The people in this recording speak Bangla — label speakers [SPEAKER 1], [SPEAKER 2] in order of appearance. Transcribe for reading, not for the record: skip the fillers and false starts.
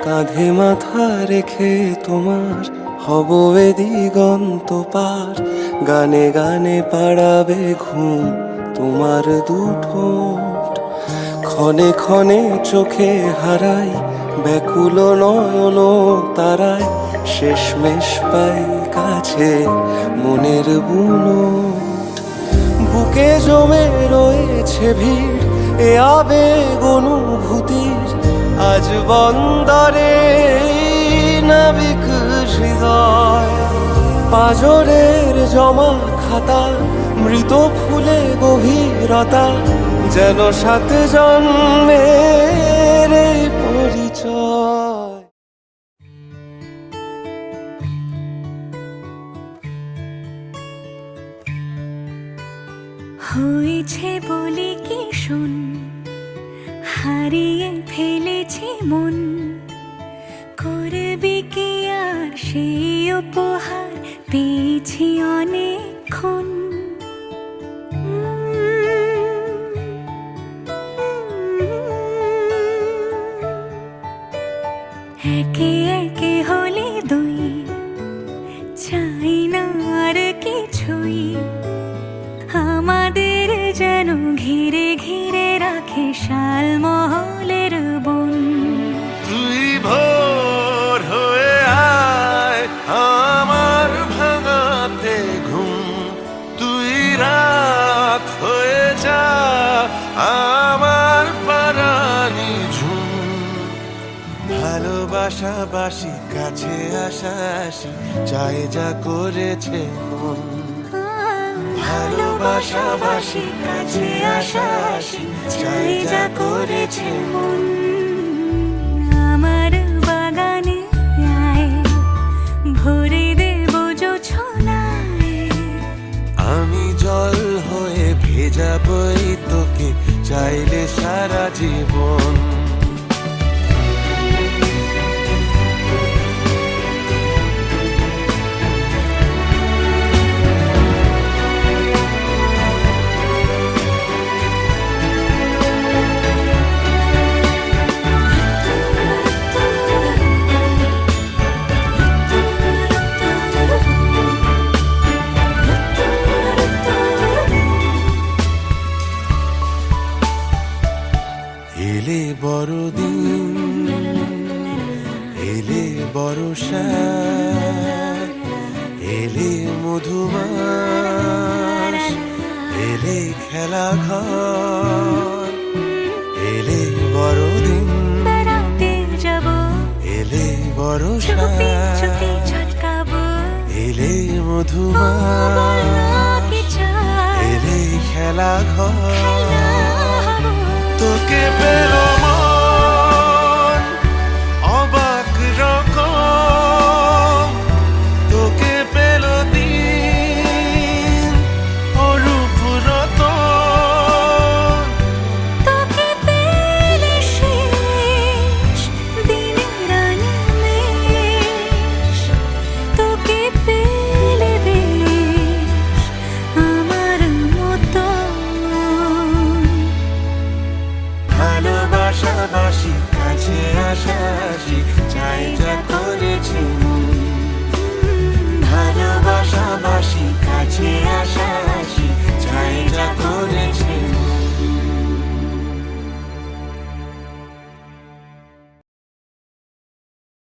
[SPEAKER 1] কাঁধে মাথা রেখে তোমার হব এ দিগন্ত পার, গানে গানে পাড়াবে ঘুম তোমার দুঠোঁট। ক্ষণে ক্ষণে চোখে হারাই ব্যাকুল নয়ন তারায়, শেষমেশ পাই কাছে মনের বুনোট। বুকে জমে রয়েছে ভিড় এ আবেগ অনুভূতির, আজ বন্দরে নাবিক হৃদয়। পাজরের জমা খাতা মৃত ফুলে গভীরতা, যেন সাত জন্মের এই পরিচয়।
[SPEAKER 2] হয়েছে বলে কি শোন, হারিয়ে ফেলেছি মন, করবি কি আর সেই উপহার পেয়েছি অনেকক্ষণ। একে একে হলে দুই, চাই না আর কিছুই, আমাদের যেন ঘিরে ঘিরে রাখে শালমহলের বন।
[SPEAKER 3] তুই ভোর হয়ে আয় আমার ভাঙাতে ঘুম, তুই রাত হয়ে যা আমার পারানি ঝুম। ভালোবাসাবাসি কাছে আসা আসি চাই যা করেছে মন, ভালোবাসাবাসি কাছে আসা আসি চাই যা করেছে মন।
[SPEAKER 2] আমার বাগানে আয়, ভরে দেব জোছনায়,
[SPEAKER 3] আমি জল হয়ে ভেজাবই তোকে চাইলে সারা জীবন। এলে বড়দিন এলে বর্ষা, এলে মধুমাস এলে খেলা ঘর, এলে বড়দিন
[SPEAKER 2] বেড়াতে যাব,
[SPEAKER 3] এলে বর্ষা,
[SPEAKER 2] চুপি চুপি ঝলকাবো,
[SPEAKER 3] এলে মধুমাস
[SPEAKER 2] কি চাই
[SPEAKER 3] এলে খেলা ঘর।
[SPEAKER 2] হবো।
[SPEAKER 3] তোকে পেলো